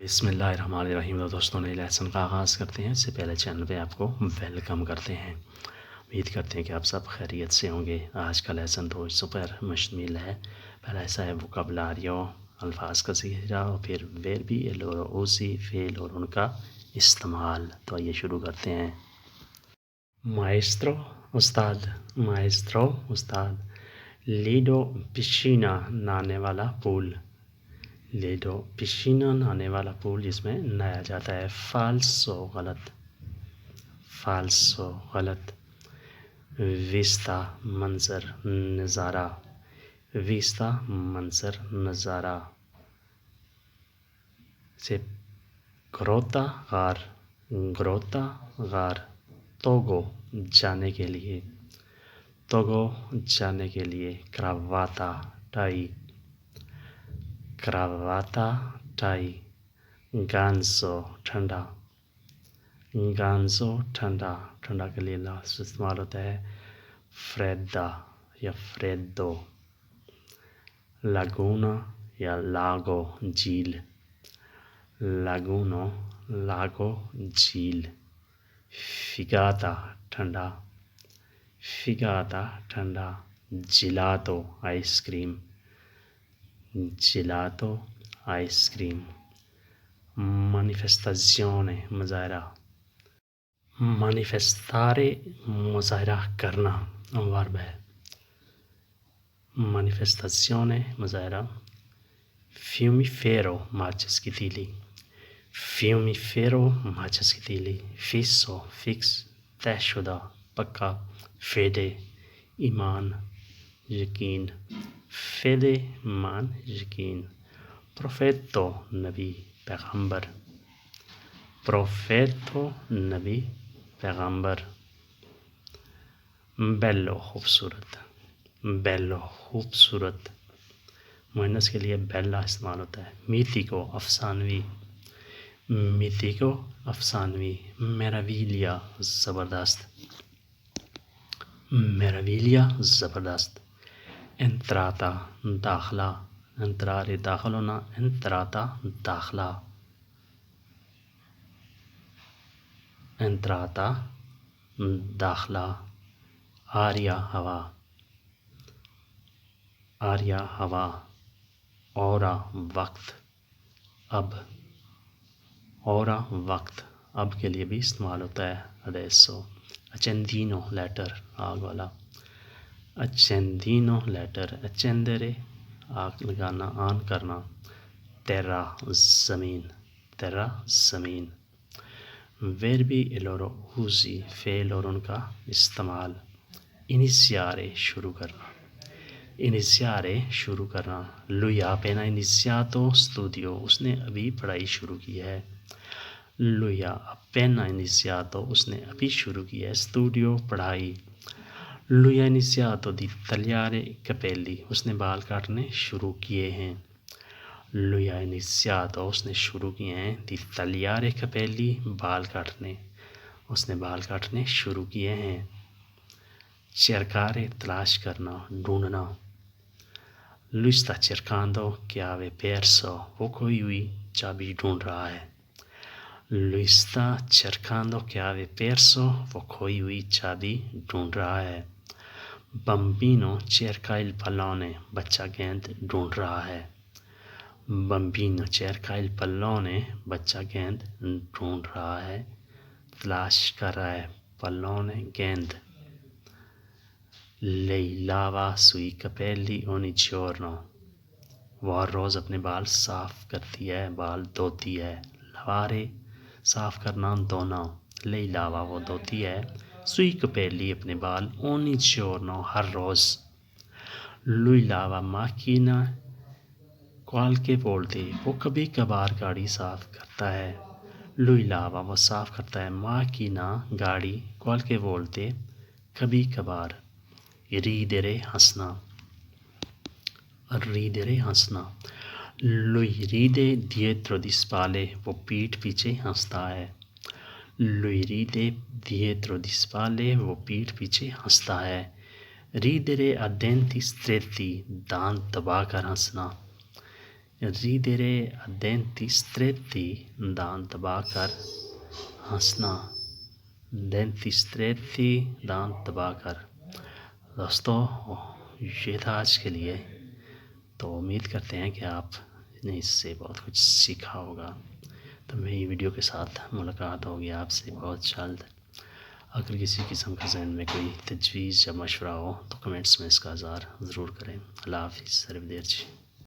بسم اللہ الرحمن الرحیم. دوستوں نئے لیسن کا آغاز کرتے ہیں. اس سے پہلے چینل پہ آپ کو ویلکم کرتے ہیں. امید کرتے ہیں کہ آپ سب خیریت سے ہوں گے. آج کا لیسن تو اس پر مشتمل ہے. پہلا ایسا ہے ووکابلاریو, الفاظ کا ذخیرہ, اور پھر وربی اور اوسی فعل اور ان کا استعمال. تو آئیے شروع کرتے ہیں. مائسٹرو استاد, مائسٹرو استاد. لیڈو پچینا نہانے والا پول, لیڈو پچینا نہانے والا پول جس میں نہایا جاتا ہے. فالسو غلط, فالسو غلط. ویستا منظر نظارہ, ویستا منظر نظارہ. سے گروتا غار, گروتا غار. توگو جانے کے لیے, توگو جانے کے لیے. کرواتا ٹائی, کرواتا ٹائی. گانزو ٹھنڈا, گانزو ٹھنڈا. ٹھنڈا کے لیے لفظ استعمال ہوتا ہے فریدا یا فریدو. لاگونا یا لاگو جھیل, لاگونو لاگو جھیل. فگاتا ٹھنڈا, فگاتا ٹھنڈا. جیلاتو آئس کریم, جیلاتو آئس کریم. مانیفیسٹاسیونے مظاہرہ, مانیفیستارے مظاہرہ کرنا ورب ہے. مانیفیسٹاسیونے مظاہرہ. فیومیفیرو ماچس کی تیلی, فیومیفیرو ماچس کی تیلی. فیسو فکس طے شدہ پکا. فیدے ایمان یقین, فیدے ایمان یقین. پروفیتو نبی پیغمبر, پروفیتو نبی پیغمبر. بیلو خوبصورت, بیلو خوبصورت. مؤنث کے لیے بیلا استعمال ہوتا ہے. میتھیکو افسانوی, میتھیکو افسانوی. میراویلیا زبردست, میراویلیا زبردست. انتراتا داخلہ, انترارے داخل ہونا, انتراتا داخلہ. انتراتا داخلہ. آریا ہوا, آریا ہوا. اورا وقت, اب, اورا وقت. اب کے لیے بھی استعمال ہوتا ہے اڈیسو. اچندینو لیٹر آگ والا, اچندینو لیٹر. اچندرے آگ لگانا آن کرنا. تیرا زمین, تیرا زمین. وربی الورو اوزی فعل اور ان کا استعمال. انیسیارے شروع کرنا, انیسیارے شروع کرنا. لوئی اپنا انیسیاتو اسٹوڈیو, اس نے ابھی پڑھائی شروع کی ہے. لوئی اپنا انیسیاتو, اس نے ابھی شروع کی ہے. اسٹوڈیو پڑھائی. لوئی انیسیاتو دی تلیارے کپیلی, اس نے بال کاٹنے شروع کیے ہیں. لوئی انیسیاتو, اس نے شروع کیے ہیں. دی تلیارے کپیلی بال کاٹنے, اس نے بال کاٹنے شروع کیے ہیں. چرکارے تلاش کرنا ڈھونڈنا. لوئستا چرکاندو کیاوے پیرسو, وہ کھوئی ہوئی چابی ڈھونڈ رہا ہے. لوئستا چرکاندو کیاوے پیرسو, وہ کھوئی ہوئی چابی ڈھونڈ رہا ہے. بمبینو چیرکا il pallone, بچہ گیند ڈھونڈ رہا ہے. بمبینو چیرکا il pallone, بچہ گیند ڈھونڈ رہا ہے, تلاش کر رہا ہے. پلونے گیند. lei lava sui capelli ogni giorno, وہ ہر روز اپنے بال صاف کرتی ہے, بال دھوتی ہے. لوارے صاف کرنا دھونا. lei lava وہ دھوتی ہے. sui capelli اپنے بال. ogni giorno ہر روز. lui lava macchina qualche volte, وہ کبھی کبھار گاڑی صاف کرتا ہے. lui lava وہ صاف کرتا ہے. macchina گاڑی. qualche volte کبھی کبھار. ridere ہنسنا, ridere ہنسنا. lui ride dietro di spalle, وہ پیٹھ پیچھے ہنستا ہے. lui ride dietro di spalle, وہ پیٹھ پیچھے ہنستا ہے. ridere a denti stretti, دانت دبا کر ہنسنا. ریدرے دینتیس تریتی دان دبا کر ہنسنا، دینتیس تریتی دان دبا کر۔ دوستو یہ تھا آج کے لیے، تو امید کرتے ہیں کہ آپ نے اس سے بہت کچھ سیکھا ہوگا۔ تو نئی ویڈیو کے ساتھ ملاقات ہوگی آپ سے بہت جلد۔ اگر کسی قسم کا ذہن میں کوئی تجویز یا مشورہ ہو تو کمنٹس میں اس کا اظہار ضرور کریں۔ اللہ حافظ، ارے دیر جی۔